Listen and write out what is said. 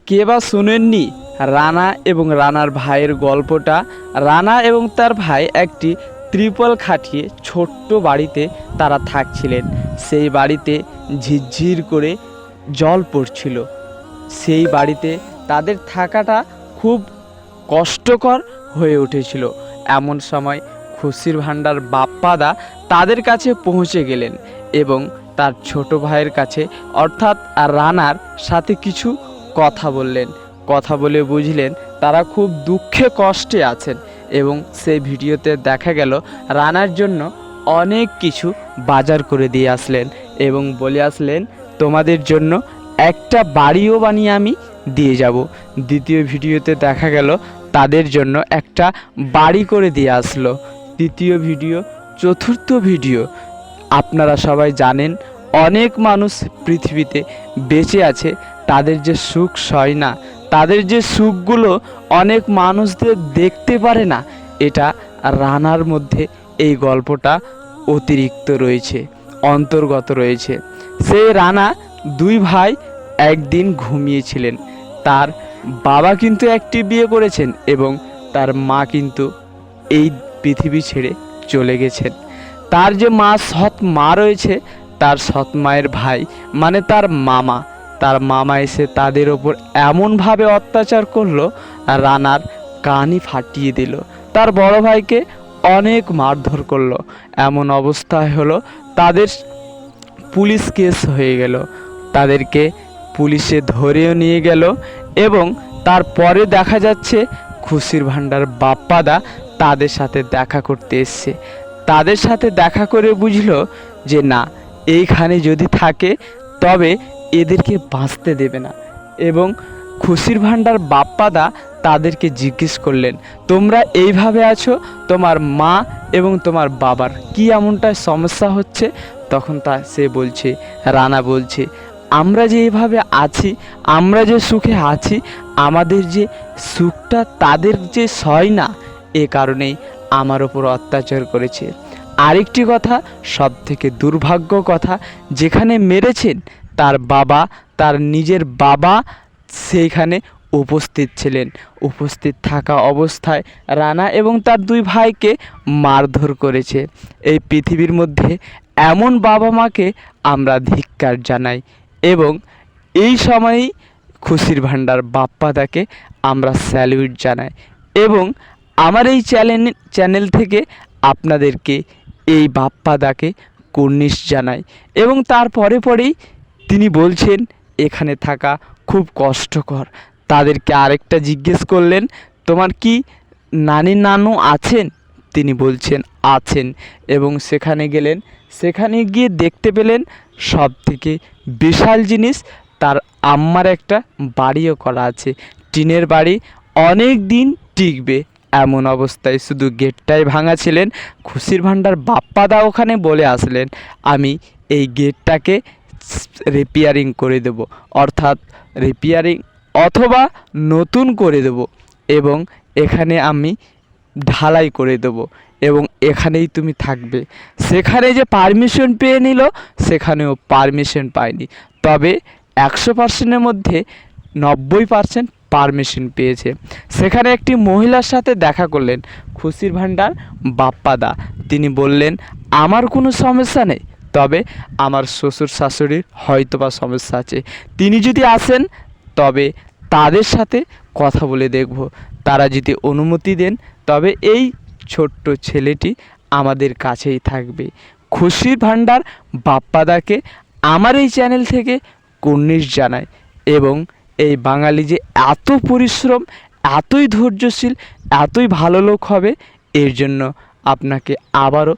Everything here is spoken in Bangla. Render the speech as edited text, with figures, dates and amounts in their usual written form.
কে বা শোনেননি রানা এবং রানার ভাইয়ের গল্পটা? রানা এবং তার ভাই একটি ত্রিপল খাটিয়ে ছোট্ট বাড়িতে তারা থাকছিলেন। সেই বাড়িতে ঝিরঝির করে জল পড়ছিল। সেই বাড়িতে তাদের থাকাটা খুব কষ্টকর হয়ে উঠেছিল। এমন সময় খুশির ভাণ্ডার বাপ্পাদা তাদের কাছে পৌঁছে গেলেন এবং তার ছোট ভাইয়ের কাছে অর্থাৎ রানার সাথে কিছু কথা বললেন। কথা বলে বুঝলেন তারা খুব দুঃখে কষ্টে আছেন এবং সেই ভিডিওতে দেখা গেল রানার জন্য অনেক কিছু বাজার করে দিয়ে আসলেন এবং বলে আসলেন তোমাদের জন্য একটা বাড়িও বানিয়ে আমি দিয়ে যাব। দ্বিতীয় ভিডিওতে দেখা গেল তাদের জন্য একটা বাড়ি করে দিয়ে আসলো। তৃতীয় ভিডিও, চতুর্থ ভিডিও। আপনারা সবাই জানেন অনেক মানুষ পৃথিবীতে বেঁচে আছে, তাদের যে সুখ সয় না, তাদের যে সুখগুলো অনেক মানুষদের দেখতে পারে না, এটা রানার মধ্যে এই গল্পটা অতিরিক্ত রয়েছে, অন্তর্গত রয়েছে। সেই রানা দুই ভাই একদিন ঘুমিয়েছিলেন। তার বাবা কিন্তু একটি বিয়ে করেছেন এবং তার মা কিন্তু এই পৃথিবী ছেড়ে চলে গেছেন। তার যে মা, সৎ মা রয়েছে, তার সৎ মায়ের ভাই মানে তার মামা এসে তাদের ওপর এমনভাবে অত্যাচার করলো, রানার কানই ফাটিয়ে দিল। তার বড় ভাইকে অনেক মারধর করলো। এমন অবস্থায় হলো তাদের পুলিশ কেস হয়ে গেল। তাদেরকে পুলিশে ধরেও নিয়ে গেল এবং তারপরে দেখা যাচ্ছে খুশির ভাণ্ডার বাপ্পাদা তাদের সাথে দেখা করতে এসছে। তাদের সাথে দেখা করে বুঝলো যে না, এইখানে যদি থাকে তবে এদেরকে বাঁচতে দেবে না। এবং খুশির ভাণ্ডার বাপ্পাদা তাদেরকে জিজ্ঞেস করলেন তোমরা এইভাবে আছো, তোমার মা এবং তোমার বাবার কি এমনটা সমস্যা হচ্ছে? তখন সে বলছে, রানা বলছে আমরা যে এইভাবে আছি, আমরা যে সুখে আছি, আমাদের যে সুখটা তাদের যে সয় না, এ কারণেই আমার ওপর অত্যাচার করেছে। আরেকটি কথা, সব থেকে দুর্ভাগ্য কথা, যেখানে মেরেছেন তার বাবা, তার নিজের বাবা সেইখানে উপস্থিত ছিলেন। উপস্থিত থাকা অবস্থায় রানা এবং তার দুই ভাইকে মারধর করেছে। এই পৃথিবীর মধ্যে এমন বাবা মাকে আমরা ধিক্কার জানাই এবং এই সময়েই খুশির ভাণ্ডার বাপ্পাদাকে আমরা স্যালিউট জানাই এবং আমার এই চ্যানেল থেকে আপনাদেরকে এই বাপ্পাদাকে কুর্নিশ জানাই। এবং তারপরে পরেই তিনি বলছেন এখানে থাকা খুব কষ্টকর। তাদেরকে আরেকটা জিজ্ঞেস করলেন তোমার কি নানি নানু আছেন? তিনি বলছেন আছেন এবং সেখানে গেলেন। সেখানে গিয়ে দেখতে পেলেন সব থেকে বিশাল জিনিস, তার আম্মার একটা বাড়িও করা আছে, টিনের বাড়ি, অনেক দিন টিকবে এমন অবস্থায়। শুধু গেটটাই ভাঙা ছিলেন। খুশির ভাণ্ডার বাপ্পাদা ওখানে বলে আসলেন আমি এই গেটটাকে রিপেয়ারিং করে দেব, অর্থাৎ রিপেয়ারিং অথবা নতুন করে দেব এবং এখানে আমি ঢালাই করে দেব এবং এখানেই তুমি থাকবে। সেখানে যে পারমিশন পেয়ে নিল, সেখানেও পারমিশন পায়নি, তবে 100%-এর মধ্যে 90% পারমিশন পেয়েছে। সেখানে একটি মহিলার সাথে দেখা করলেন খুশির ভাণ্ডার বাপ্পাদা। তিনি বললেন আমার কোনো সমস্যা নেই, তবে আমার শ্বশুর শাশুড়ির হয়তোবা সমস্যা আছে, তিনি যদি আসেন তবে তাদের সাথে কথা বলে দেখব, তারা যদি অনুমতি দেন তবে এই ছোট্ট ছেলেটি আমাদের কাছেই থাকবে। খুশির ভাণ্ডার বাপ্পাদাকে আমার এই চ্যানেল থেকে কুর্নিশ জানায় এবং এই বাঙালি যে এত পরিশ্রম, এতই ধৈর্যশীল, এতই ভালো লোক হবে, এর জন্য আপনাকে আবারও